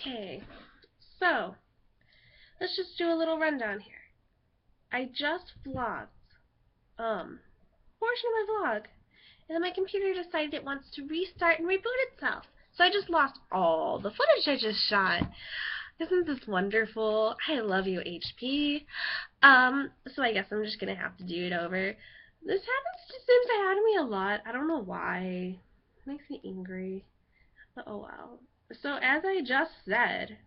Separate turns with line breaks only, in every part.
Okay, so let's just do a little rundown here. I just vlogged portion of my vlog, and then my computer decided it wants to restart and reboot itself. So I just lost all the footage I just shot. Isn't this wonderful? I love you, HP. So I guess I'm just gonna have to do it over. This seems to happen to me a lot. I don't know why. It makes me angry. But oh well. So as I just said,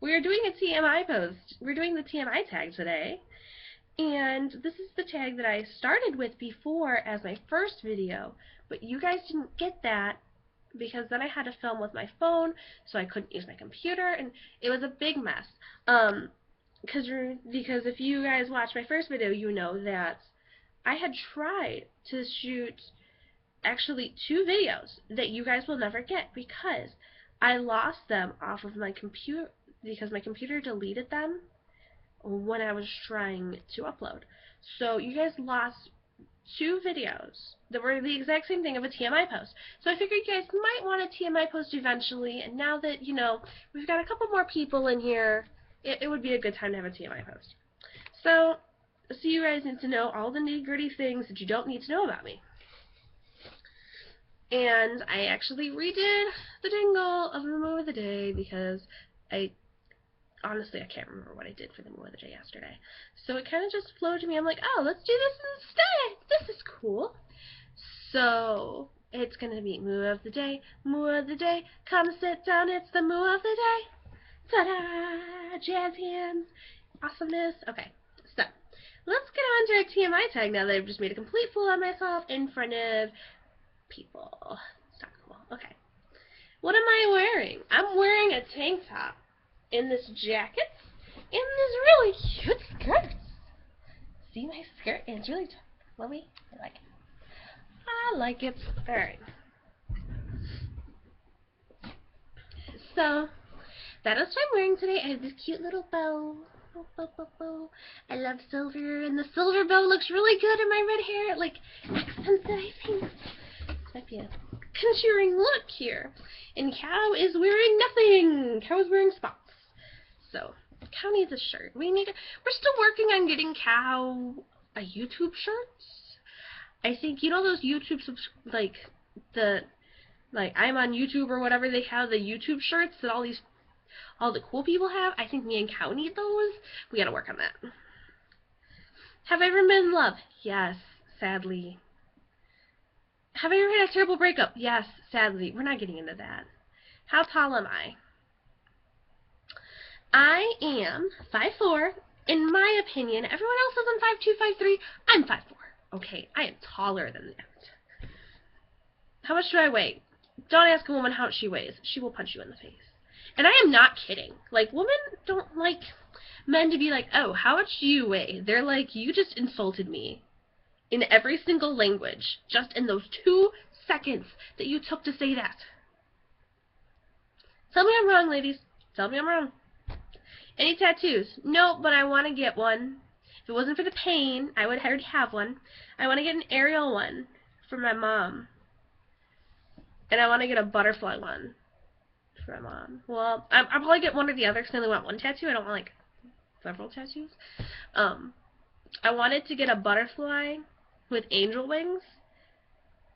we are doing a TMI post. We're doing the TMI tag today. And this is the tag that I started with before as my first video, but you guys didn't get that because then I had to film with my phone, so I couldn't use my computer, and it was a big mess. Because if you guys watched my first video, you know that I had tried to shoot actually 2 videos that you guys will never get because I lost them off of my computer because my computer deleted them when I was trying to upload. So you guys lost 2 videos that were the exact same thing of a TMI post. So I figured you guys might want a TMI post eventually, and now that, you know, we've got a couple more people in here, it would be a good time to have a TMI post. So you guys need to know all the nitty-gritty things that you don't need to know about me. And I actually redid the jingle of the moo of the day because honestly, I can't remember what I did for the moo of the day yesterday. So it kind of just flowed to me. I'm like, oh, let's do this instead. This is cool. So it's going to be moo of the day, come sit down, it's the moo of the day. Ta-da! Jazz hands. Awesomeness. Okay, so let's get on to our TMI tag now that I've just made a complete fool of myself in front of people. It's not cool. Okay. What am I wearing? I'm wearing a tank top in this jacket and this really cute skirt. See my skirt? It's really fluffy. I like it. I like it. Alright. So, that is what I'm wearing today. I have this cute little bow. Bow. I love silver, and the silver bow looks really good in my red hair. It, like, accents it, I think. This might be a conjuring look here. And Cow is wearing nothing. Cow is wearing spots. So, Cow needs a shirt. We're still working on getting Cow a YouTube shirt. I think, you know those YouTube, like I'm on YouTube or whatever they have, the YouTube shirts that all the cool people have? I think me and Cow need those. We gotta work on that. Have I ever been in love? Yes, sadly. Have I ever had a terrible breakup? Yes, sadly. We're not getting into that. How tall am I? I am 5'4". In my opinion, everyone else says I'm 5'2", 5'3". I'm 5'4". Okay, I am taller than that. How much do I weigh? Don't ask a woman how much she weighs. She will punch you in the face. And I am not kidding. Like, women don't like men to be like, oh, how much do you weigh? They're like, you just insulted me in every single language, just in those 2 seconds that you took to say that. Tell me I'm wrong, ladies. Tell me I'm wrong. Any tattoos? No, but I want to get one. If it wasn't for the pain, I would already have one. I want to get an Ariel one for my mom. And I want to get a butterfly one for my mom. Well, I'll probably get one or the other because I only want 1 tattoo. I don't want, like, several tattoos. I wanted to get a butterfly with angel wings.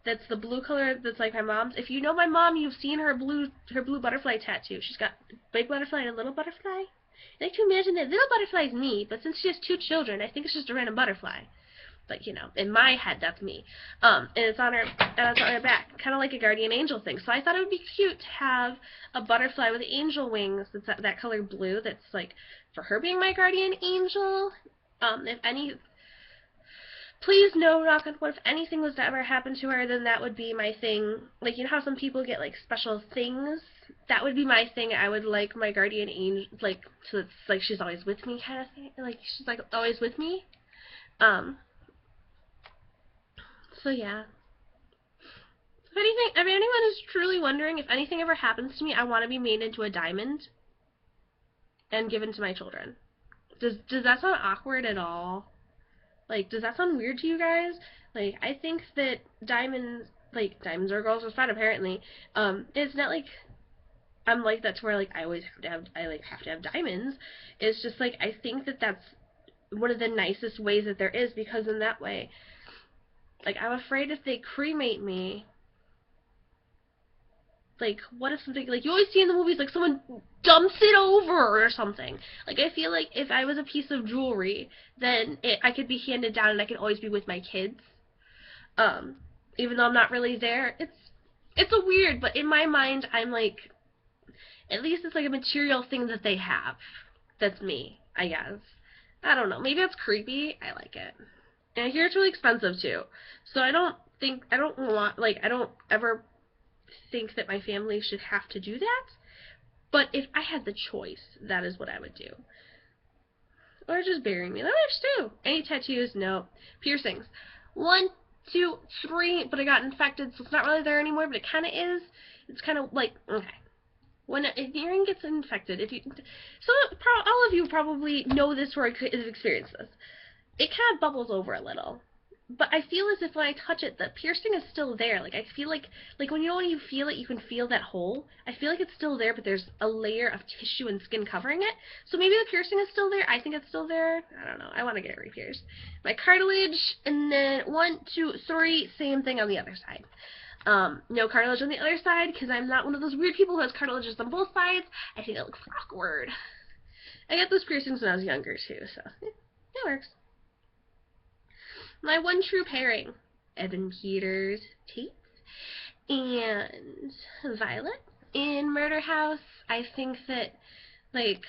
That's the blue color that's like my mom's. If you know my mom, you've seen her blue butterfly tattoo. She's got a big butterfly and a little butterfly. I like to imagine that little butterfly is me, but since she has 2 children, I think it's just a random butterfly. Like, you know, in my head, that's me. And it's on her back, kind of like a guardian angel thing. So I thought it would be cute to have a butterfly with angel wings that's that color blue. That's like for her being my guardian angel. Please no, knock on wood, if anything was to ever happen to her, then that would be my thing. Like, you know how some people get, like, special things? That would be my thing. I would like my guardian angel, like, so it's like she's always with me kind of thing. Like, she's, like, always with me. So, yeah. If anyone is truly wondering, if anything ever happens to me, I want to be made into a diamond and given to my children. Does that sound awkward at all? Like, does that sound weird to you guys? Like, I think that diamonds are girls' are fun, apparently. It's not like, I'm like that to where like I always have to have diamonds. It's just like I think that that's one of the nicest ways that there is, because in that way, like, I'm afraid if they cremate me, like, what if something, like, you always see in the movies, like, someone dumps it over or something. Like, I feel like if I was a piece of jewelry, then I could be handed down and I could always be with my kids. Um, Even though I'm not really there. It's a weird, but in my mind, I'm like, at least it's like a material thing that they have. That's me, I guess. I don't know. Maybe that's creepy. I like it. And I hear it's really expensive too. So I don't want, like, I don't ever think that my family should have to do that. But if I had the choice, that is what I would do. Or just bury me. That works too. Any tattoos? No. Piercings. 1, 2, 3, but I got infected, so it's not really there anymore, but it kind of is. It's kind of like, okay. When an earring gets infected, all of you probably know this or have experienced this. It kind of bubbles over a little. But I feel as if when I touch it, the piercing is still there. Like, I feel like when you feel it, you can feel that hole. I feel like it's still there, but there's a layer of tissue and skin covering it. So maybe the piercing is still there. I think it's still there. I don't know. I want to get it re-pierced. My cartilage, and then 1, 2, 3, same thing on the other side. No cartilage on the other side, because I'm not one of those weird people who has cartilages on both sides. I think it looks awkward. I got those piercings when I was younger, too, so it works. My one true pairing, Evan Peters Tate and Violet in Murder House. I think that, like,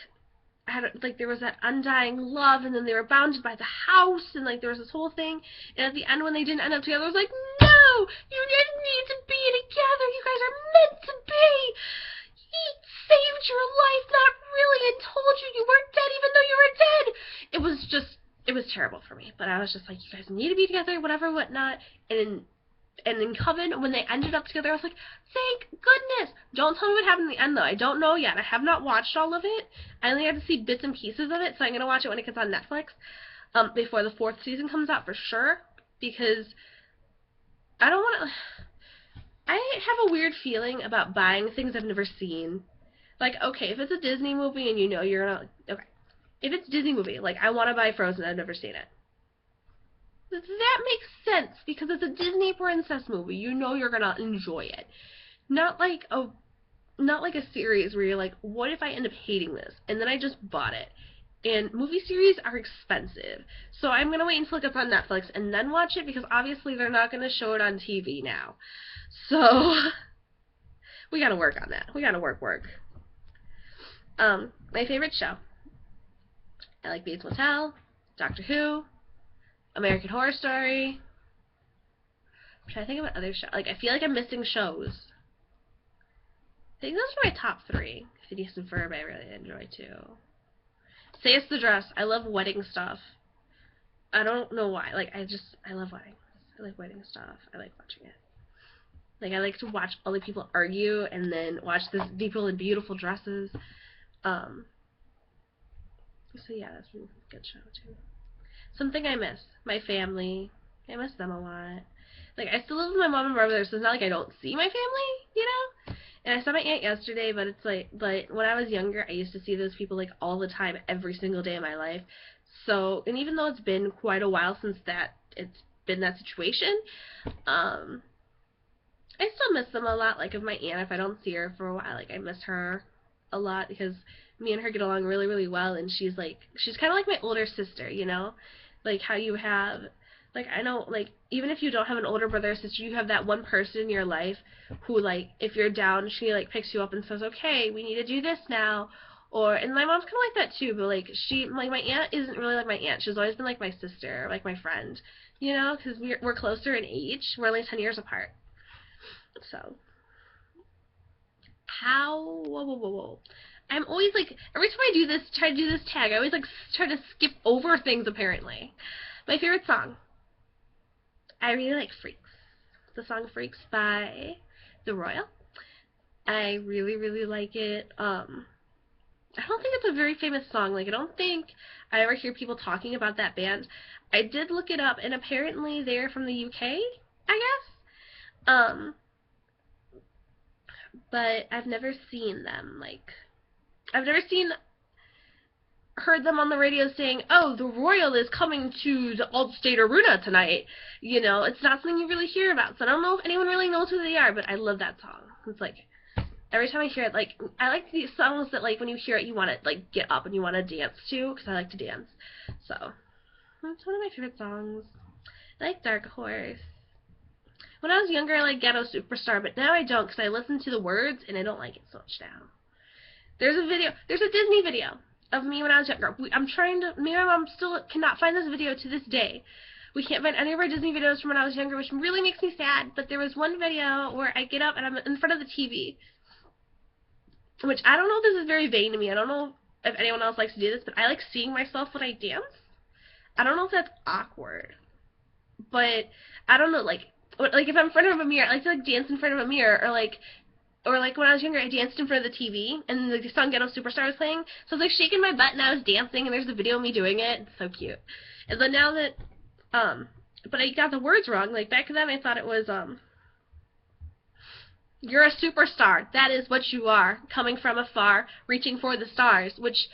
there was that undying love, and then they were bounded by the house, and like there was this whole thing, and at the end when they didn't end up together, I was like, no, you didn't need to be together, you guys are meant to be. He saved your life, not really, and told you you weren't dead even though you were dead. It was terrible for me, but I was just like, you guys need to be together, whatever, whatnot, and in Coven, when they ended up together, I was like, thank goodness. Don't tell me what happened in the end, though. I don't know yet. I have not watched all of it. I only had to see bits and pieces of it, so I'm going to watch it when it gets on Netflix, before the 4th season comes out for sure, because I don't want to... I have a weird feeling about buying things I've never seen. Like, okay, if it's a Disney movie and you know you're going to... Okay. If it's a Disney movie, like, I want to buy Frozen, I've never seen it. That makes sense, because it's a Disney princess movie. You know you're gonna enjoy it. Not like a series where you're like, what if I end up hating this? And then I just bought it. And movie series are expensive. So I'm gonna wait until it gets on Netflix and then watch it, because obviously they're not gonna show it on TV now. So we gotta work on that. We gotta work. My favorite show. I like Bates Motel, Doctor Who, American Horror Story. I'm trying to think of what other show. Like, I feel like I'm missing shows. I think those are my top 3. Phineas and Ferb I really enjoy too. Say It's the Dress. I love wedding stuff. I don't know why. Like, I love weddings. I like wedding stuff. I like watching it. Like, I like to watch all the people argue and then watch these people in beautiful dresses. So yeah, that's a good show too. Something I miss. My family. I miss them a lot. Like, I still live with my mom and brother, so it's not like I don't see my family, you know? And I saw my aunt yesterday, but it's like, but when I was younger, I used to see those people, like, all the time, every single day of my life. So, and even though it's been quite a while since it's been that situation, I still miss them a lot. Like, of my aunt, if I don't see her for a while, like, I miss her a lot, because me and her get along really, really well, and she's kind of like my older sister, you know? Like, how you have, like, I know, like, even if you don't have an older brother or sister, you have that one person in your life who, like, if you're down, she, like, picks you up and says, okay, we need to do this now. And my mom's kind of like that, too, but, like, my aunt isn't really like my aunt. She's always been like my sister, like my friend, you know, because we're closer in age. We're only 10 years apart. So, whoa. I'm always, like, every time I try to do this tag, I always, like, try to skip over things, apparently. My favorite song. I really like Freaks. The song Freaks by The Royal. I really, really like it. I don't think it's a very famous song. Like, I don't think I ever hear people talking about that band. I did look it up, and apparently they're from the UK, I guess. but I've never seen them. Like, I've never heard them on the radio saying, "Oh, the Royal is coming to the Allstate Arena tonight." You know, it's not something you really hear about. So I don't know if anyone really knows who they are, but I love that song. It's like every time I hear it, like I like these songs that like when you hear it, you want to like get up and you want to dance to, because I like to dance. So that's one of my favorite songs. I like Dark Horse. When I was younger, I liked Ghetto Superstar, but now I don't, because I listen to the words and I don't like it so much now. There's a Disney video of me when I was younger. Me and my mom still cannot find this video to this day. We can't find any of our Disney videos from when I was younger, which really makes me sad, but there was one video where I get up and I'm in front of the TV, which I don't know if this is very vain to me. I don't know if anyone else likes to do this, but I like seeing myself when I dance. I don't know if that's awkward, but I don't know, like if I'm in front of a mirror, I like to like dance in front of a mirror, or like when I was younger, I danced in front of the TV, and the song Ghetto Superstar was playing, so I was like shaking my butt and I was dancing, and there's a video of me doing it. It's so cute. And then now that, but I got the words wrong. Like back then, I thought it was "You're a superstar. That is what you are. Coming from afar, reaching for the stars," which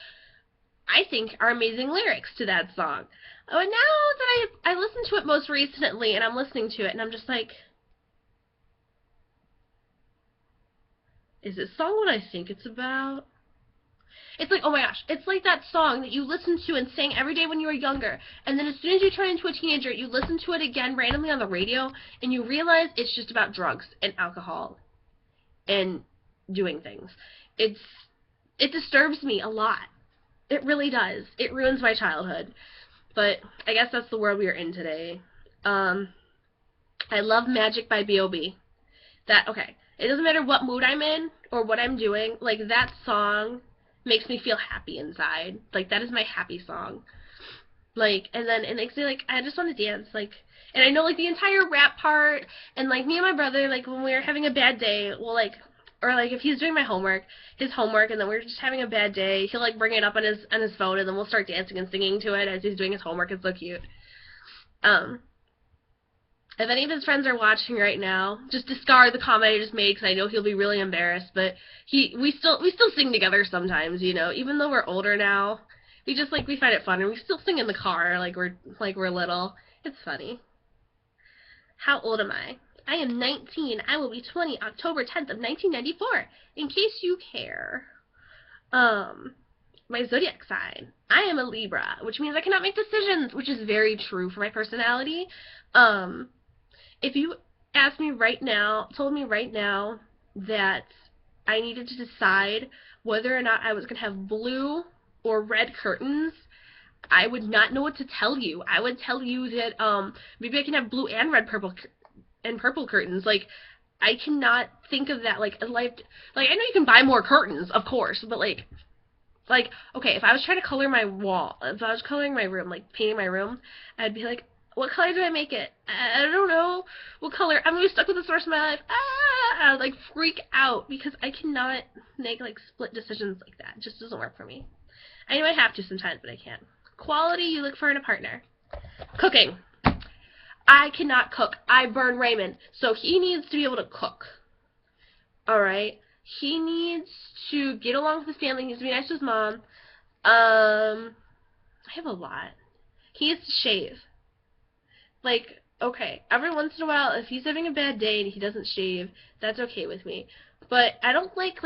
I think are amazing lyrics to that song. Oh, and now that I listened to it most recently, and I'm listening to it, and I'm just like, is this song what I think it's about? It's like, oh my gosh, it's like that song that you listened to and sang every day when you were younger, and then as soon as you turn into a teenager, you listen to it again randomly on the radio, and you realize it's just about drugs and alcohol and doing things. It disturbs me a lot. It really does. It ruins my childhood. But I guess that's the world we are in today. I love Magic by B.O.B. Okay, it doesn't matter what mood I'm in or what I'm doing, like, that song makes me feel happy inside. Like, that is my happy song. Like, and then it makes me, like, I just want to dance, like, and I know, like, the entire rap part, and, like, me and my brother, like, when we're having a bad day, we'll, like, or, like, if he's doing his homework, and then we're just having a bad day, he'll, like, bring it up on his phone, and then we'll start dancing and singing to it as he's doing his homework. It's so cute. If any of his friends are watching right now, just discard the comment I just made, because I know he'll be really embarrassed, but we still sing together sometimes, you know, even though we're older now. We find it fun, and we still sing in the car like we're little. It's funny. How old am I? I am 19. I will be 20 October 10th of 1994, in case you care. My zodiac sign. I am a Libra, which means I cannot make decisions, which is very true for my personality. If you asked me right now, told me right now that I needed to decide whether or not I was going to have blue or red curtains, I would not know what to tell you. I would tell you that maybe I can have blue and purple curtains. Like, I cannot think of that. Like I know you can buy more curtains, of course, but like okay, if I was trying to color my wall, if I was coloring my room, like painting my room, I'd be like, what color do I make it? I don't know what color. I'm gonna be stuck with the source of my life. I would like freak out because I cannot make like split decisions like that. It just doesn't work for me. I know I have to sometimes, but I can't. Quality you look for in a partner. Cooking. I cannot cook. I burn Raymond. So he needs to be able to cook. Alright? He needs to get along with his family. He needs to be nice to his mom. I have a lot. He needs to shave. Like, okay, every once in a while, if he's having a bad day and he doesn't shave, that's okay with me. But I don't like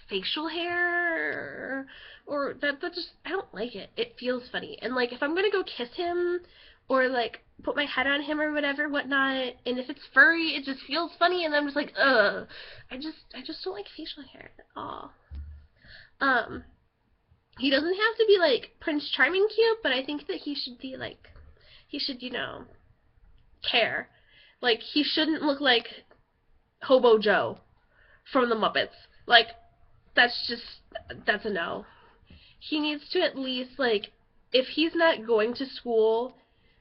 facial hair, or that just, I don't like it. It feels funny. And, like, if I'm gonna go kiss him, or, like, put my head on him or whatnot, and if it's furry, it just feels funny, and I'm just like, ugh. I just don't like facial hair at all. He doesn't have to be, like, Prince Charming cute, but I think that he should be, like, you know, care. Like, he shouldn't look like Hobo Joe from the Muppets. Like, that's a no. He needs to at least, like, if he's not going to school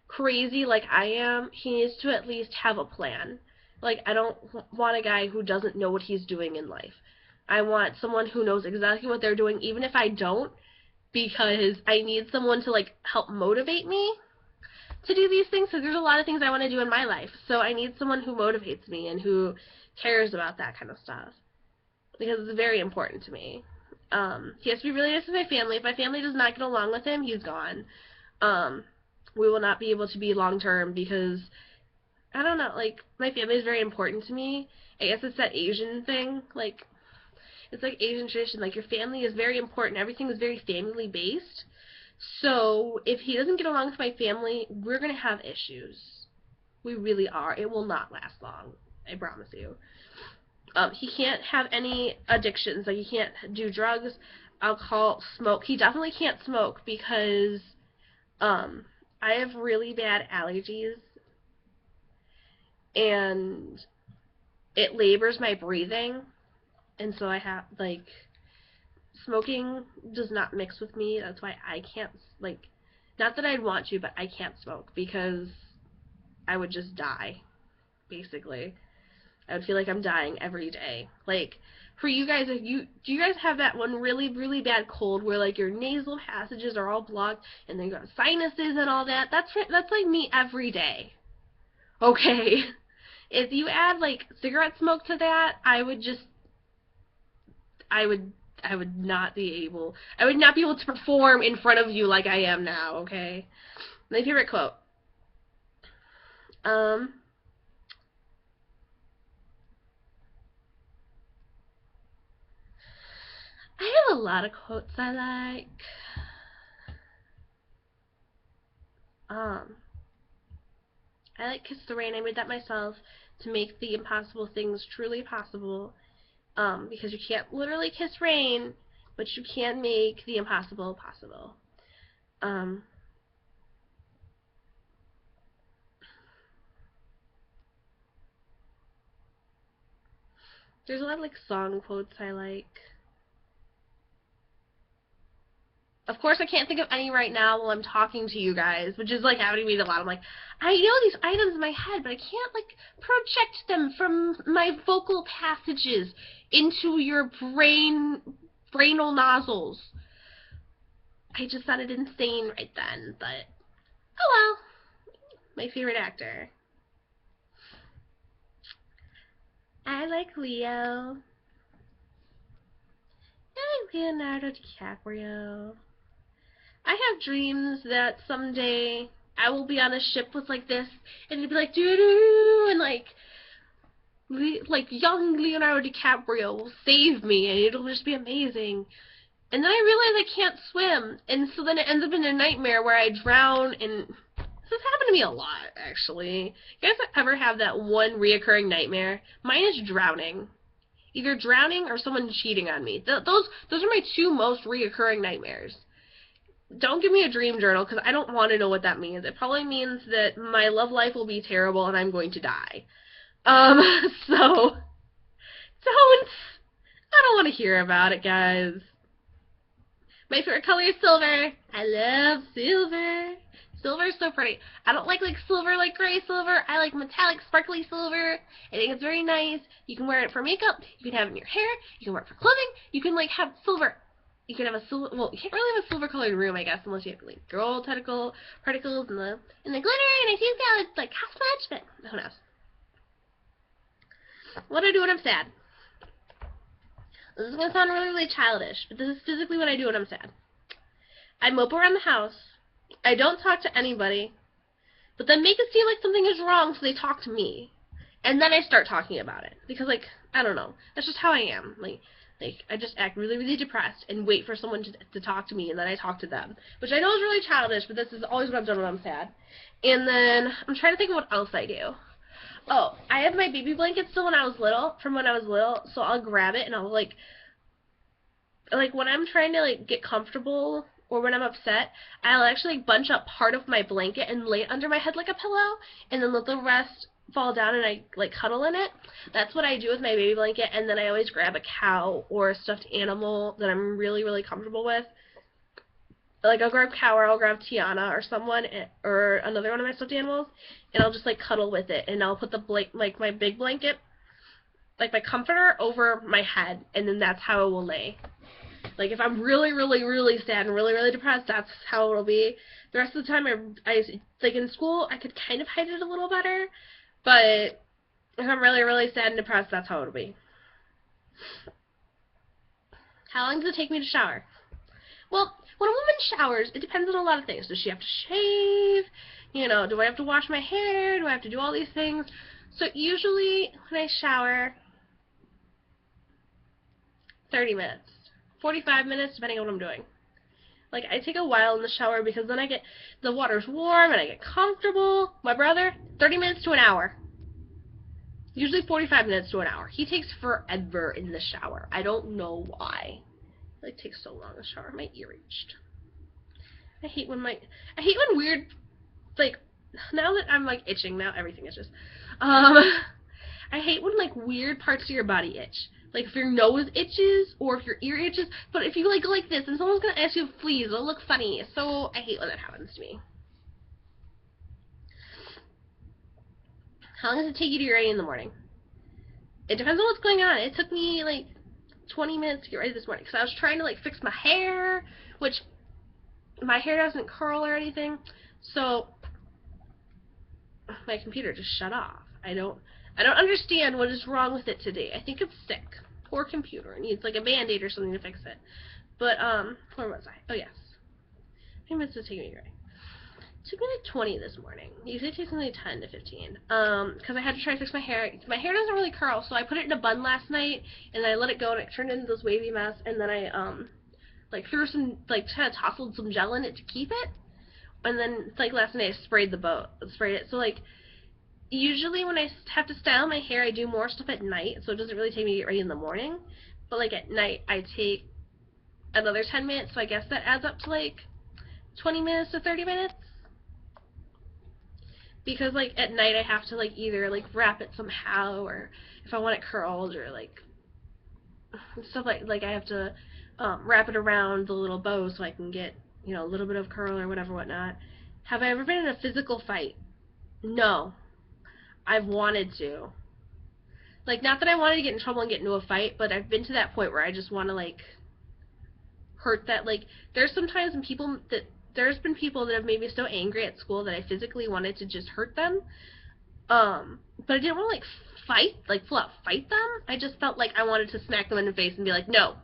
crazy like I am, he needs to at least have a plan. Like, I don't want a guy who doesn't know what he's doing in life. I want someone who knows exactly what they're doing, even if I don't, because I need someone to, like, help motivate me to do these things, because there's a lot of things I want to do in my life. So I need someone who motivates me and who cares about that kind of stuff. because it's very important to me. He has to be really nice with my family. If my family does not get along with him, he's gone. We will not be able to be long term because I don't know, like, my family is very important to me. I guess it's that Asian thing, like, it's like Asian tradition, like, your family is very important. Everything is very family based. So if he doesn't get along with my family, we're gonna have issues. We really are. It will not last long. I promise you. He can't have any addictions. Like, he can't do drugs, alcohol, smoke. He definitely can't smoke because I have really bad allergies and it labors my breathing, and so I have, like, smoking does not mix with me. That's why I can't, like, not that I'd want to, but I can't smoke because I would just die, basically. I would feel like I'm dying every day. Like, for you guys, do you guys have that one really, really bad cold where, like, your nasal passages are all blocked and then you got sinuses and all that? That's like me every day. Okay. If you add, like, cigarette smoke to that, I would not be able to perform in front of you like I am now, okay? My favorite quote. I have a lot of quotes I like. I like Kiss the Rain. I made that myself to make the impossible things truly possible. Because you can't literally kiss rain, but you can make the impossible possible. There's a lot of, like, song quotes I like. Of course, I can't think of any right now while I'm talking to you guys, which is, like, happening to me a lot. I'm like, I know these items in my head, but I can't, like, project them from my vocal passages into your brainal nozzles. I just sounded insane right then, but oh well. My favorite actor. I like Leo. I like Leonardo DiCaprio. I have dreams that someday I will be on a ship with, like, this, and it'd be like, doo-doo, and, like young Leonardo DiCaprio will save me, and it'll just be amazing. And then I realize I can't swim, and so then it ends up in a nightmare where I drown, and this has happened to me a lot, actually. You guys ever have that one reoccurring nightmare? Mine is drowning. Either drowning or someone cheating on me. Those are my two most reoccurring nightmares. Don't give me a dream journal, because I don't want to know what that means. It probably means that my love life will be terrible and I'm going to die. So, I don't want to hear about it, guys. My favorite color is silver. I love silver. Silver is so pretty. I don't like silver, like gray silver. I like metallic, sparkly silver. I think it's very nice. You can wear it for makeup. You can have it in your hair. You can wear it for clothing. You can, like, have silver. You can have a silver. Well, you can't really have a silver colored room, I guess, unless you have, like, gold particles and the glitter. And I think that would, like, cost much, but who knows? What do I do when I'm sad? This is gonna sound really, really childish, but this is physically what I do when I'm sad. I mope around the house. I don't talk to anybody, but then make it seem like something is wrong, so they talk to me. And then I start talking about it. Because, like, I don't know. That's just how I am. Like I just act really, really depressed and wait for someone to talk to me, and then I talk to them. Which I know is really childish, but this is always what I've done when I'm sad. And then I'm trying to think of what else I do. Oh, I have my baby blanket still from when I was little, so I'll grab it and I'll, like when I'm trying to, like, get comfortable or when I'm upset, I'll actually, like, bunch up part of my blanket and lay it under my head like a pillow, and then let the rest fall down and I, like, cuddle in it. That's what I do with my baby blanket, and then I always grab a cow or a stuffed animal that I'm really, really comfortable with. Like, I'll grab cow, or I'll grab Tiana or someone, or another one of my stuffed animals, and I'll just, like, cuddle with it, and I'll put the my big blanket, like my comforter, over my head, and then that's how it will lay. Like, if I'm really, really, really sad and really, really depressed, that's how it'll be. The rest of the time, I like, in school, I could kind of hide it a little better, but if I'm really, really sad and depressed, that's how it'll be. How long does it take me to shower? Well, when a woman showers, it depends on a lot of things. Does she have to shave? You know, do I have to wash my hair? Do I have to do all these things? So usually when I shower, 30 minutes. 45 minutes, depending on what I'm doing. Like, I take a while in the shower because then the water's warm and I get comfortable. My brother, 30 minutes to an hour. Usually 45 minutes to an hour. He takes forever in the shower. I don't know why. It takes so long to shower. My ear itched. I hate when weird, like, now that I'm, like, itching, now everything itches. I hate when, like, weird parts of your body itch. Like, if your nose itches, or if your ear itches, but if you, like, go like this, and someone's gonna ask you, please, it'll look funny. So, I hate when that happens to me. How long does it take you to get ready in the morning? It depends on what's going on. It took me, like, 20 minutes to get ready this morning, because I was trying to, like, fix my hair, which my hair doesn't curl or anything, so my computer just shut off. I don't understand what is wrong with it today. I think it's sick. Poor computer. It needs, like, a Band-Aid or something to fix it. But, where was I? Oh, yes. How many minutes does it take me to get ready? It took me, like, 20 this morning. Usually it takes me, like, 10 to 15. Because I had to try to fix my hair. My hair doesn't really curl, so I put it in a bun last night, and then I let it go, and it turned into this wavy mess, and then I, like, threw some, like, kind of tousled some gel in it to keep it, and then, like, last night I sprayed it, so, like, usually when I have to style my hair, I do more stuff at night, so it doesn't really take me to get ready in the morning, but, like, at night, I take another 10 minutes, so I guess that adds up to, like, 20 minutes to 30 minutes, because, like, at night I have to, like, either, like, wrap it somehow, or if I want it curled, or, like, stuff like I have to wrap it around the little bow so I can get, you know, a little bit of curl or whatever, whatnot. Have I ever been in a physical fight? No. I've wanted to. Like, not that I wanted to get in trouble and get into a fight, but I've been to that point where I just want to, like, hurt that, like, there's sometimes when there's been people that have made me so angry at school that I physically wanted to just hurt them, but I didn't want to, like, full out fight them. I just felt like I wanted to smack them in the face and be like, no,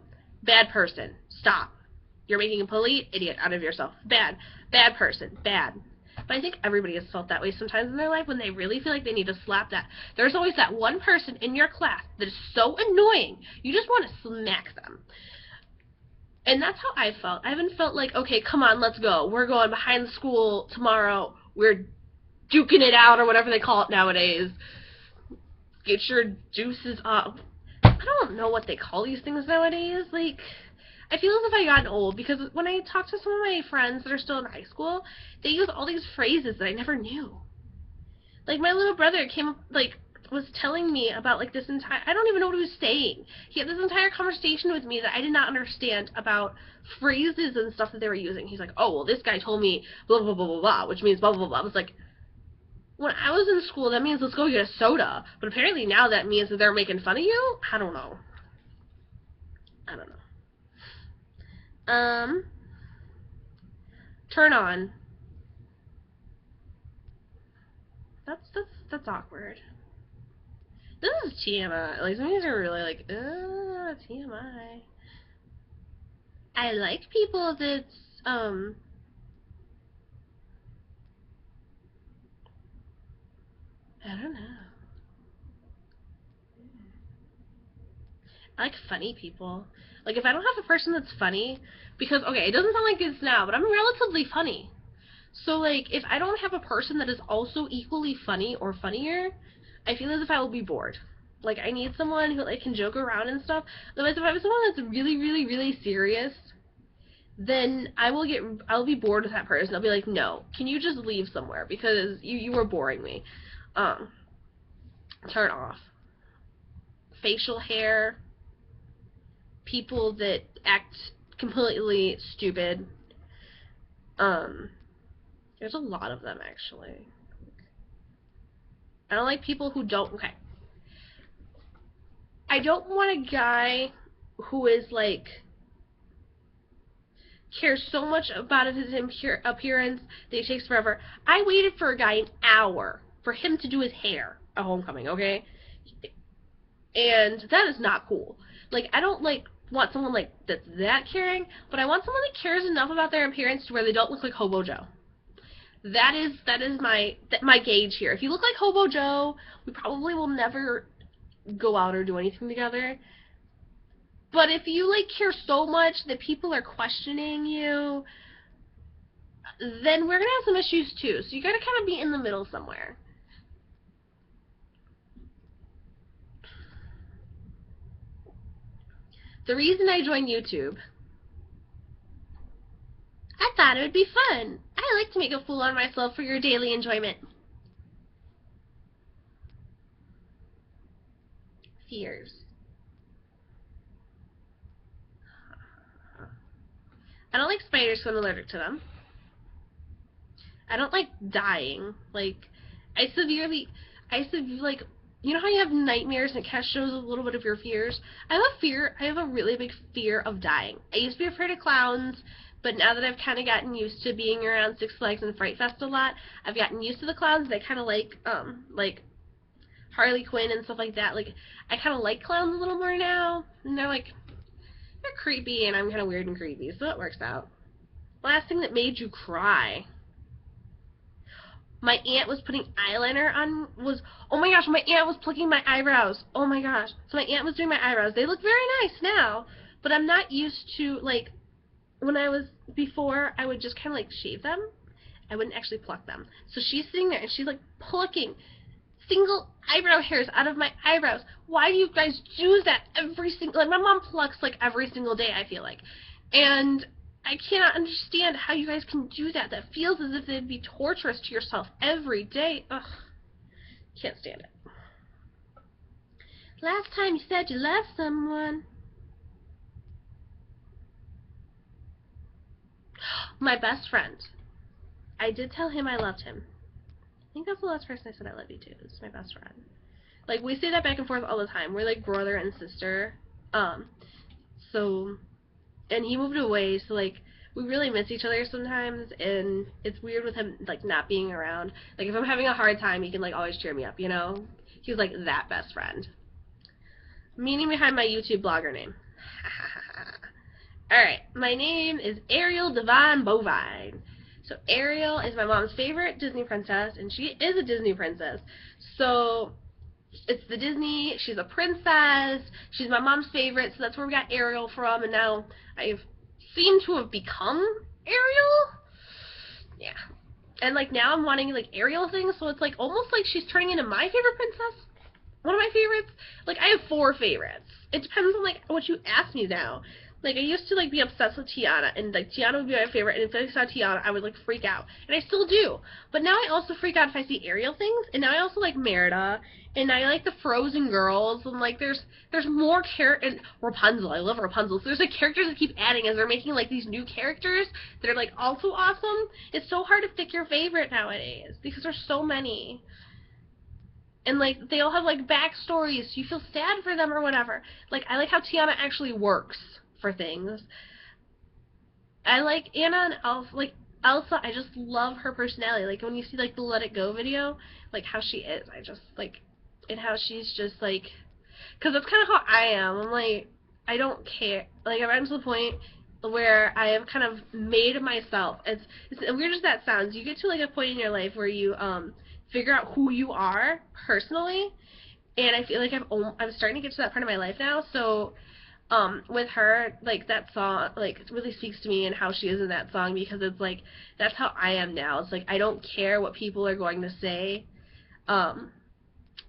bad person, stop. You're making a complete idiot out of yourself. Bad person, bad. But I think everybody has felt that way sometimes in their life when they really feel like they need to slap that. There's always that one person in your class that is so annoying, you just want to smack them. And that's how I felt. I haven't felt like, okay, come on, let's go. We're going behind the school tomorrow. We're duking it out, or whatever they call it nowadays. Get your juices up. I don't know what they call these things nowadays. Like, I feel as if I've gotten old, because when I talk to some of my friends that are still in high school, they use all these phrases that I never knew. Like, my little brother was telling me about, like, this entire, I don't even know what he was saying. He had this entire conversation with me that I did not understand about phrases and stuff that they were using. He's like, oh, well, this guy told me blah, blah, blah, blah, blah, which means blah, blah, blah. I was like, when I was in school, that means let's go get a soda. But apparently now that means that they're making fun of you? I don't know. Turn on. That's awkward. This is TMI. Like, some of these are really like, TMI. I like people that's, I don't know. I like funny people. Like, if I don't have a person that's funny, because, okay, it doesn't sound like this now, but I'm relatively funny. So, like, if I don't have a person that is also equally funny or funnier, I feel as if I will be bored. Like, I need someone who, like, can joke around and stuff. Otherwise, if I have someone that's really, really, really serious, then I'll be bored with that person. I'll be like, no, can you just leave somewhere? Because you were boring me. Turn off. Facial hair. People that act completely stupid. There's a lot of them, actually. I don't like people who don't, okay. I don't want a guy who is, like, cares so much about his appearance that he takes forever. I waited for a guy an hour for him to do his hair at homecoming, okay? And that is not cool. Like, I don't like want someone like that's that caring, but I want someone that cares enough about their appearance to where they don't look like Hobo Joe. That is my gauge here. If you look like Hobo Joe, we probably will never go out or do anything together. But if you like care so much that people are questioning you, then we're gonna have some issues too. So you gotta kind of be in the middle somewhere. The reason I joined YouTube, I thought it would be fun. I like to make a fool out of myself for your daily enjoyment. Fears. I don't like spiders because I'm allergic to them. I don't like dying. Like, I severely, like, you know how you have nightmares and it kind of shows a little bit of your fears? I have a really big fear of dying. I used to be afraid of clowns, but now that I've kind of gotten used to being around Six Flags and Fright Fest a lot, I've gotten used to the clowns, and I kind of like Harley Quinn and stuff like that. Like, I kind of like clowns a little more now, and they're creepy, and I'm kind of weird and creepy, so it works out. Last thing that made you cry. My aunt was putting eyeliner on, oh my gosh, my aunt was plucking my eyebrows. Oh my gosh. So my aunt was doing my eyebrows. They look very nice now, but I'm not used to, like, when I was before, I would just kind of, like, shave them. I wouldn't actually pluck them. So she's sitting there, and she's, like, plucking single eyebrow hairs out of my eyebrows. Why do you guys do that every single, like, my mom plucks, like, every single day, I feel like. And I cannot understand how you guys can do that. That feels as if it'd be torturous to yourself every day. Ugh. Can't stand it. Last time you said you loved someone. My best friend. I did tell him I loved him. I think that's the last person I said I love you to. It's my best friend. Like, we say that back and forth all the time. We're like brother and sister. And he moved away, so, like, we really miss each other sometimes, and it's weird with him, like, not being around. Like, if I'm having a hard time, he can, like, always cheer me up, you know? He's, like, that best friend. Meaning behind my YouTube blogger name. Alright, my name is Ariel Divine Bovine. So, Ariel is my mom's favorite Disney princess, and she is a Disney princess. So, it's the Disney, she's a princess, she's my mom's favorite, so that's where we got Ariel from, and now I seem to have become Ariel? Yeah. And, like, now I'm wanting, like, Ariel things, so it's, like, almost like she's turning into my favorite princess. One of my favorites. Like, I have 4 favorites. It depends on, like, what you ask me now. Like, I used to, like, be obsessed with Tiana, and, like, Tiana would be my favorite, and if I saw Tiana, I would, like, freak out. And I still do. But now I also freak out if I see Ariel things, and now I also like Merida, and I like the Frozen girls, and, like, there's more and Rapunzel. I love Rapunzel. So there's, like, characters that keep adding as they're making, like, these new characters that are, like, also awesome. It's so hard to pick your favorite nowadays, because there's so many. And, like, they all have, like, backstories, so you feel sad for them or whatever. Like, I like how Tiana actually works for things. I like Anna and Elsa. Like, Elsa, I just love her personality. Like, when you see, like, the Let It Go video, like, how she is, I just, like, and how she's just, like, because that's kind of how I am. I'm, like, I don't care. Like, I've gotten to the point where I have kind of made myself, it's weird as that sounds, you get to, like, a point in your life where you, figure out who you are, personally, and I feel like I'm starting to get to that part of my life now, so, with her, like, that song, like, it really speaks to me and how she is in that song, because it's, like, that's how I am now. It's, like, I don't care what people are going to say.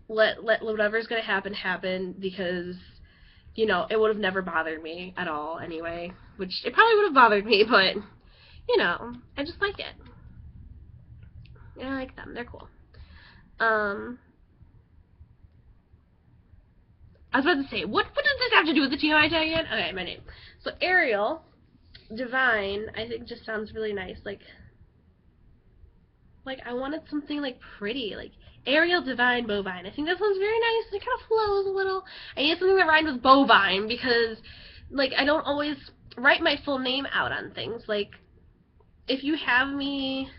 Let whatever's going to happen, because, you know, it would have never bothered me at all, anyway, which it probably would have bothered me, but, you know, I just like it. Yeah, I like them. They're cool. I was about to say, what does this have to do with the TMI tag again? Okay, my name. So, Ariel Divine, I think just sounds really nice. Like, I wanted something, like, pretty. Like, Ariel Divine Bovine. I think that sounds very nice. It kind of flows a little. I need something that rhymes with bovine, because, like, I don't always write my full name out on things. Like, if you have me,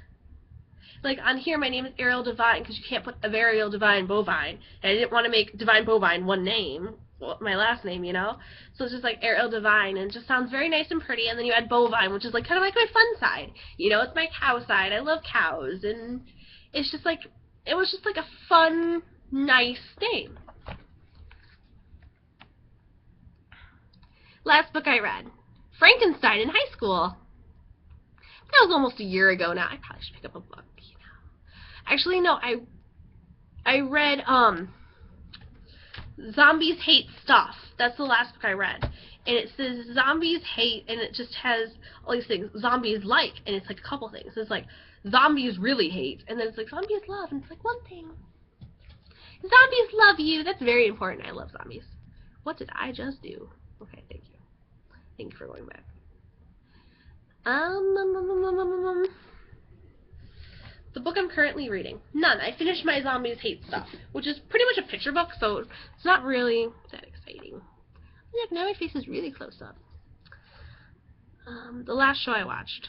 like, on here, my name is Ariel Divine, because you can't put Ariel Divine Bovine, and I didn't want to make Divine Bovine one name. my last name, you know? So it's just like Ariel Divine, and it just sounds very nice and pretty. And then you add bovine, which is like kind of like my fun side. You know, it's my cow side. I love cows, and it's just like, it was just like a fun, nice name. Last book I read, Frankenstein in high school. That was almost a year ago now. I probably should pick up a book, you know. Actually, no, I read Zombies Hate Stuff. That's the last book I read. And it says zombies hate, and it just has all these things. Zombies like, and it's like a couple things. It's like zombies really hate, and then it's like zombies love, and it's like one thing. Zombies love you. That's very important. I love zombies. What did I just do? Okay, thank you. Thank you for going back. The book I'm currently reading. None. I finished my Zombies Hate Stuff, which is pretty much a picture book, so it's not really that exciting. Look, now my face is really close up. The last show I watched.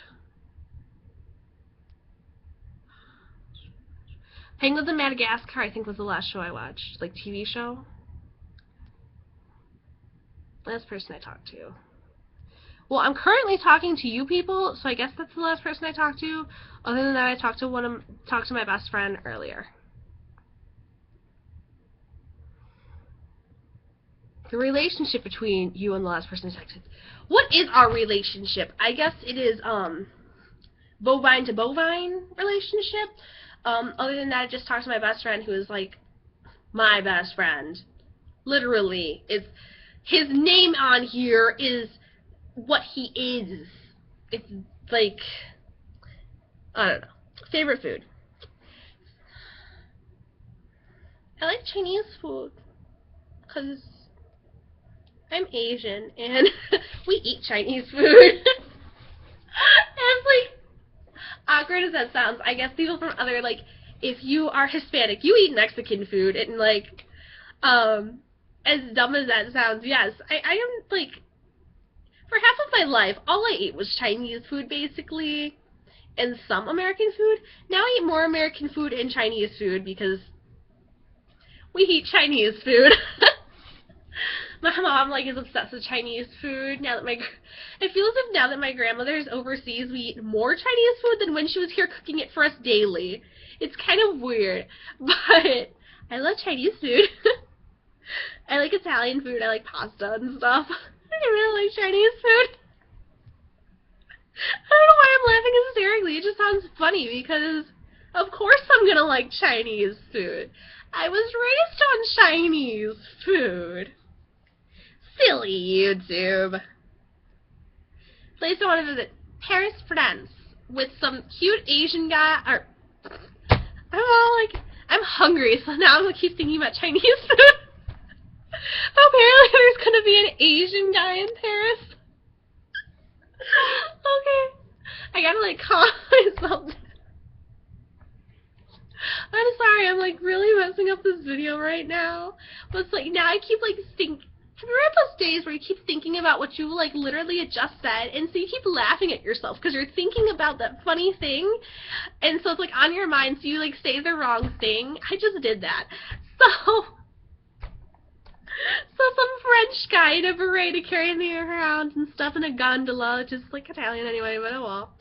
Penguins in Madagascar, I think, was the last show I watched. Like, TV show. Last person I talked to. Well, I'm currently talking to you people, so I guess that's the last person I talked to. Other than that, I talked to my best friend earlier. The relationship between you and the last person I talked to. What is our relationship? I guess it is bovine to bovine relationship. Other than that, I just talked to my best friend, who is like my best friend. Literally, it's his name on here is what he is. It's like, I don't know. Favorite food. I like Chinese food because I'm Asian and we eat Chinese food. As like awkward as that sounds, I guess people from other, like, if you are Hispanic, you eat Mexican food, and like as dumb as that sounds, yes, I am like, for half of my life, all I ate was Chinese food, basically, and some American food. Now I eat more American food and Chinese food because we eat Chinese food. My mom, like, is obsessed with Chinese food. Now that it feels as if now that my grandmother is overseas, we eat more Chinese food than when she was here cooking it for us daily. It's kind of weird, but I love Chinese food. I like Italian food. I like pasta and stuff. I really like Chinese food. I don't know why I'm laughing hysterically. It just sounds funny because, of course, I'm gonna like Chinese food. I was raised on Chinese food. Silly YouTube. Place I want to visit. Paris, France, with some cute Asian guy. Or I'm hungry, so now I'm gonna keep thinking about Chinese food. Apparently there's gonna be an Asian guy in Paris. Okay. I gotta like calm myself down. I'm sorry, I'm like really messing up this video right now. But it's like now I keep like thinking. Have you ever had those days where you keep thinking about what you like literally had just said, and so you keep laughing at yourself because you're thinking about that funny thing, and so it's like on your mind, so you like say the wrong thing. I just did that. So some French guy in a beret carrying me around and stuff in a gondola, which is like Italian anyway, but oh well.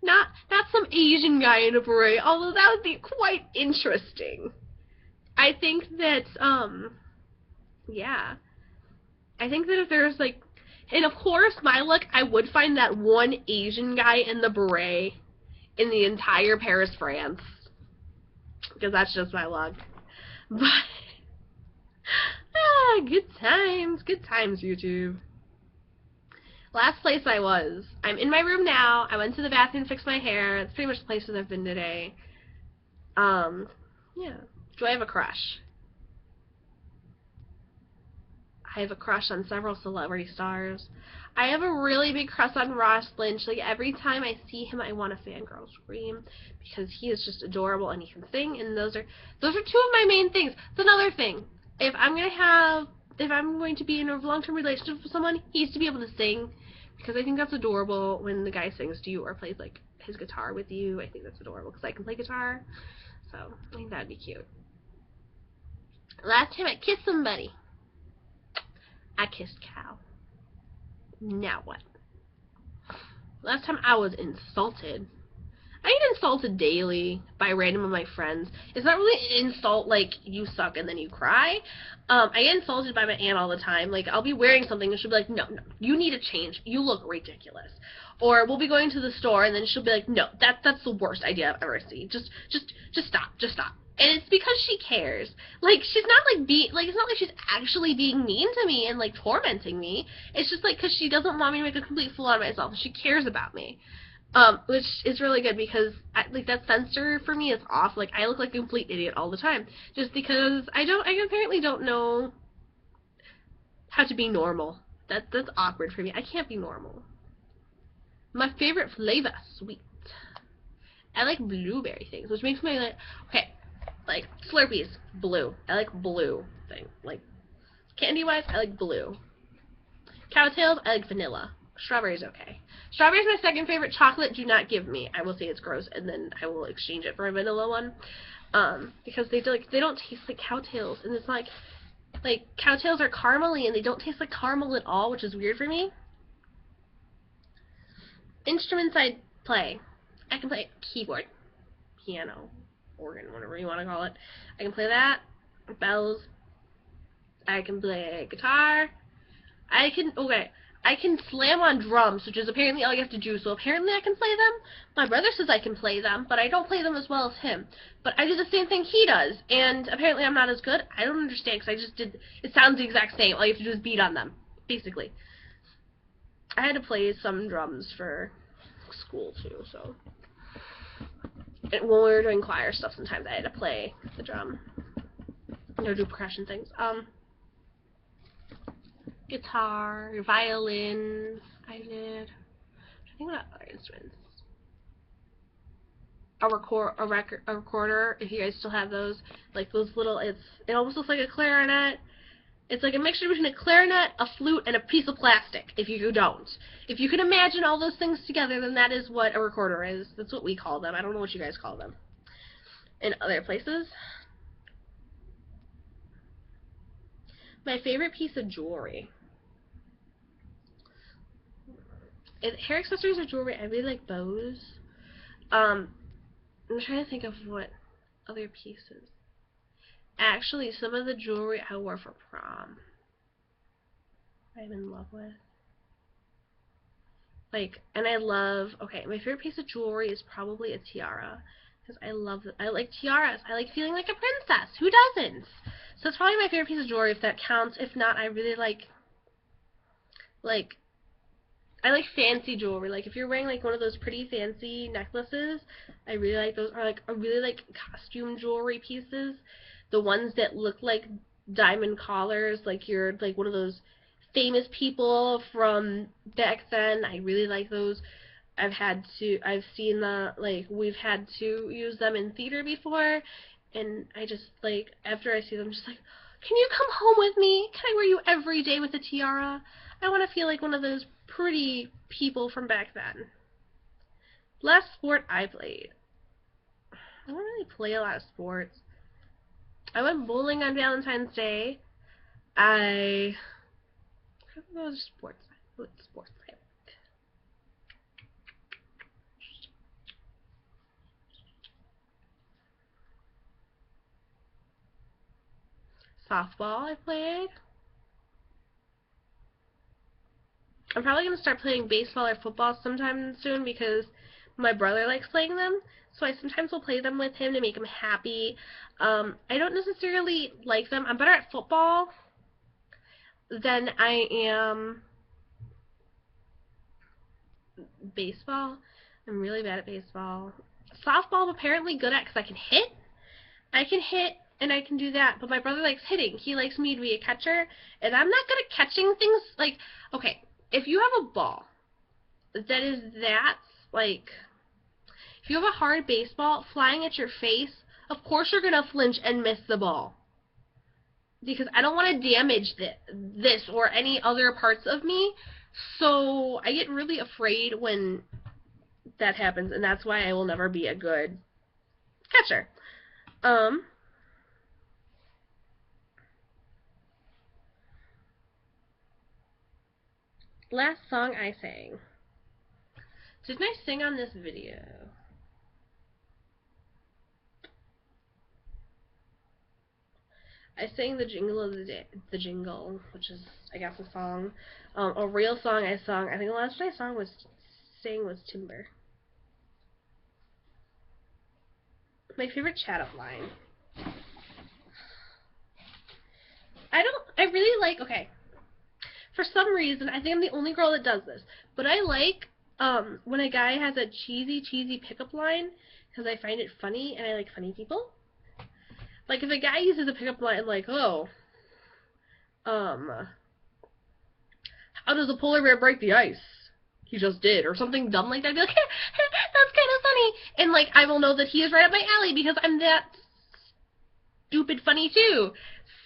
Not some Asian guy in a beret, although that would be quite interesting. I think that, yeah. I think that if there's like, and of course, my luck, I would find that one Asian guy in the beret in the entire Paris, France. Because that's just my luck. But, good times, YouTube. Last place I was. I'm in my room now. I went to the bathroom to fix my hair. It's pretty much the places I've been today. Yeah. Do I have a crush? I have a crush on several celebrity stars. I have a really big crush on Ross Lynch. Like, every time I see him, I want to fangirl scream because he is just adorable and he can sing, and those are two of my main things. It's another thing. If I'm going to be in a long-term relationship with someone, he needs to be able to sing because I think that's adorable when the guy sings to you or plays like his guitar with you. I think that's adorable because I can play guitar. So, I think that'd be cute. Last time I kissed somebody. I kissed cow. Now what? Last time I was insulted. I get insulted daily by random of my friends. It's not really an insult like you suck and then you cry. I get insulted by my aunt all the time. Like, I'll be wearing something and she'll be like, no, you need to change. You look ridiculous. Or we'll be going to the store and then she'll be like, no, that's the worst idea I've ever seen. Just stop. And it's because she cares. Like, she's not like it's not like she's actually being mean to me and like tormenting me. It's just like because she doesn't want me to make a complete fool out of myself. She cares about me. Which is really good because like that sensor for me is off. Like, I look like a complete idiot all the time just because I apparently don't know how to be normal. That's awkward for me. I can't be normal. My favorite flavor, sweet. I like blueberry things, which makes me like, okay, like Slurpees, blue. I like blue thing. Like candy wise, I like blue. Cowtails, I like vanilla. Strawberry's okay. Strawberry's my second favorite. Chocolate, do not give me. I will say it's gross, and then I will exchange it for a vanilla one. Because they don't taste like cowtails, and it's like cowtails are caramely, and they don't taste like caramel at all, which is weird for me. Instruments I play. I can play keyboard, piano, organ, whatever you want to call it. I can play that. Bells. I can play guitar. I can slam on drums, which is apparently all you have to do, so apparently I can play them. My brother says I can play them, but I don't play them as well as him. But I do the same thing he does, and apparently I'm not as good. I don't understand, because I just did, it sounds the exact same. All you have to do is beat on them, basically. I had to play some drums for school, too, so. And when we were doing choir stuff, sometimes I had to play the drum. Do percussion things. Guitar, violin, I did. I think what other instruments. A recorder, if you guys still have those. Like those little, it almost looks like a clarinet. It's like a mixture between a clarinet, a flute, and a piece of plastic, if you don't. If you can imagine all those things together, then that is what a recorder is. That's what we call them. I don't know what you guys call them in other places. My favorite piece of jewelry. Hair accessories or jewelry, I really like bows. I'm trying to think of what other pieces. Actually, some of the jewelry I wore for prom, I'm in love with. Like, and I love, okay, my favorite piece of jewelry is probably a tiara. Because I like tiaras. I like feeling like a princess. Who doesn't? So it's probably my favorite piece of jewelry, if that counts. If not, I really like I like fancy jewelry. Like, if you're wearing, like, one of those pretty fancy necklaces, I really like those. Or, like, I really like costume jewelry pieces. The ones that look like diamond collars, like you're, like, one of those famous people from back then. I really like those. I've seen we've had to use them in theater before, and I just, like, after I see them, I'm just like, can you come home with me? Can I wear you every day with a tiara? I want to feel like one of those pretty people from back then. Last sport I played. I don't really play a lot of sports. I went bowling on Valentine's Day. I don't know sports. What sports I like. Softball I played. I'm probably going to start playing baseball or football sometime soon because my brother likes playing them. So I sometimes will play them with him to make him happy. I don't necessarily like them. I'm better at football than I am baseball. I'm really bad at baseball. Softball I'm apparently good at because I can hit. I can hit and I can do that. But my brother likes hitting. He likes me to be a catcher. And I'm not good at catching things. Like, okay, if you have a ball like, if you have a hard baseball flying at your face, of course you're going to flinch and miss the ball. Because I don't want to damage this or any other parts of me. So I get really afraid when that happens, and that's why I will never be a good catcher. last song I sang. Didn't I sing on this video? I sang the Jingle of the Day, the Jingle, which is, I guess, a song. A real song I sung. I think the last one I sang was Timber. My favorite chat up line. I really like, okay. For some reason, I think I'm the only girl that does this, but I like when a guy has a cheesy pickup line, because I find it funny, and I like funny people. Like, if a guy uses a pickup line like, oh, how does a polar bear break the ice? He just did, or something dumb like that, I'd be like, that's kind of funny, and, like, I will know that he is right up my alley, because I'm that stupid funny, too.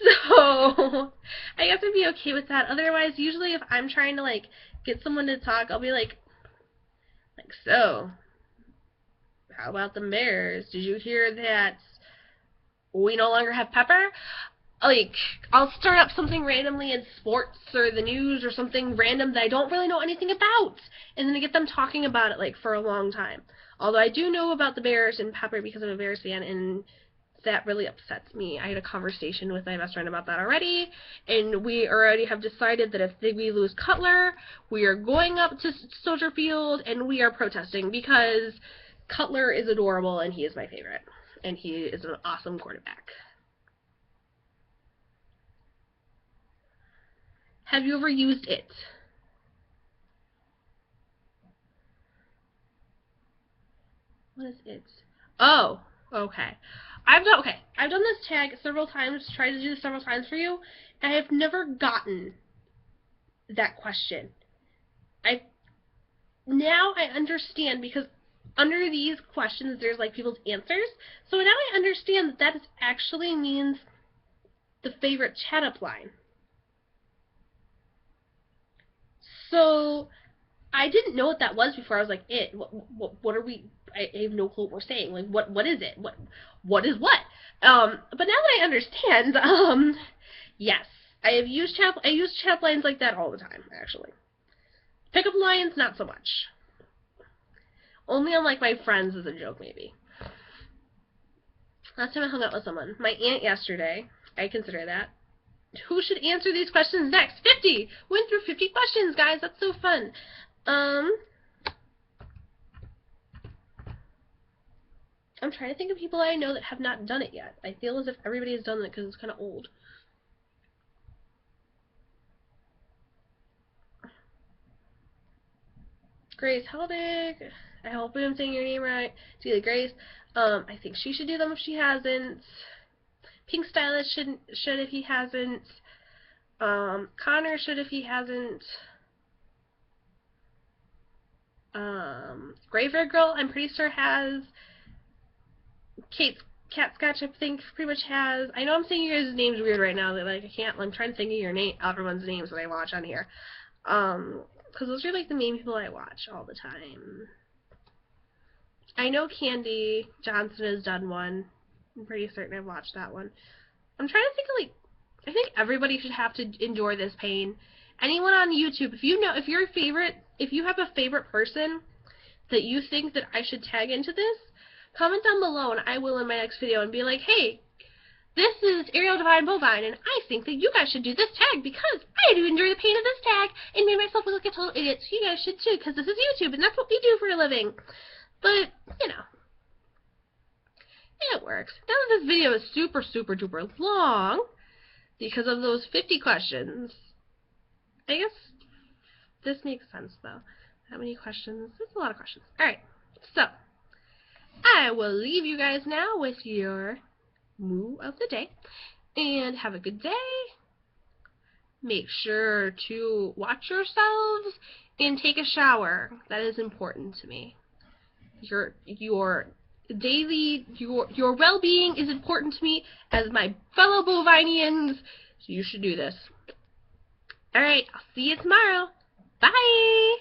So, I guess I'd be okay with that. Otherwise, usually if I'm trying to, like, get someone to talk, I'll be like, so, how about the bears? Did you hear that we no longer have Pepper? Like, I'll start up something randomly in sports or the news or something random that I don't really know anything about, and then I get them talking about it, like, for a long time. Although I do know about the Bears and Pepper because I'm a Bears fan, and that really upsets me. I had a conversation with my best friend about that already, and we already have decided that if we lose Cutler, we are going up to Soldier Field, and we are protesting, because Cutler is adorable, and he is my favorite, and he is an awesome quarterback. Have you ever used it? What is it? Oh, okay. I've done this tag several times, tried to do this several times for you, and I have never gotten that question. Now I understand, because under these questions there's like people's answers, so now I understand that that actually means the favorite chat up line. So I didn't know what that was before. I was like, what are we? I have no clue what we're saying. Like, what is it? What is what? But now that I understand, yes, I use chat lines like that all the time, actually. Pickup lines, not so much. Only on, like, my friends as a joke, maybe. Last time I hung out with someone, my aunt yesterday. I consider that. Who should answer these questions next? 50! Went through 50 questions, guys. That's so fun. I'm trying to think of people I know that have not done it yet. I feel as if everybody has done it because it's kind of old. Grace Helbig. I hope I'm saying your name right. Delia Grace. I think she should do them if she hasn't. Pink Stylist should if he hasn't. Connor should if he hasn't. Graveyard Girl, I'm pretty sure has. Cat Scotch, I think, pretty much has. I know I'm saying your guys' names weird right now. That, like, I'm trying to think of your name, everyone's names that I watch on here. Because those are, like, the main people I watch all the time. I know Candy Johnson has done one. I'm pretty certain I've watched that one. I'm trying to think of, like, I think everybody should have to endure this pain. Anyone on YouTube, if you have a favorite person that you think that I should tag into this, comment down below and I will in my next video and be like, hey, this is Ariel Divine Bovine and I think that you guys should do this tag because I do enjoy the pain of this tag and made myself look like a total idiot, so you guys should too, because this is YouTube and that's what we do for a living. But, you know, it works. Now that this video is super duper long because of those 50 questions, I guess this makes sense though. How many questions? That's a lot of questions. Alright, so I will leave you guys now with your moo of the day, and have a good day. Make sure to watch yourselves and take a shower. That is important to me. Your well-being is important to me as my fellow Bovinians, so you should do this. Alright, I'll see you tomorrow. Bye!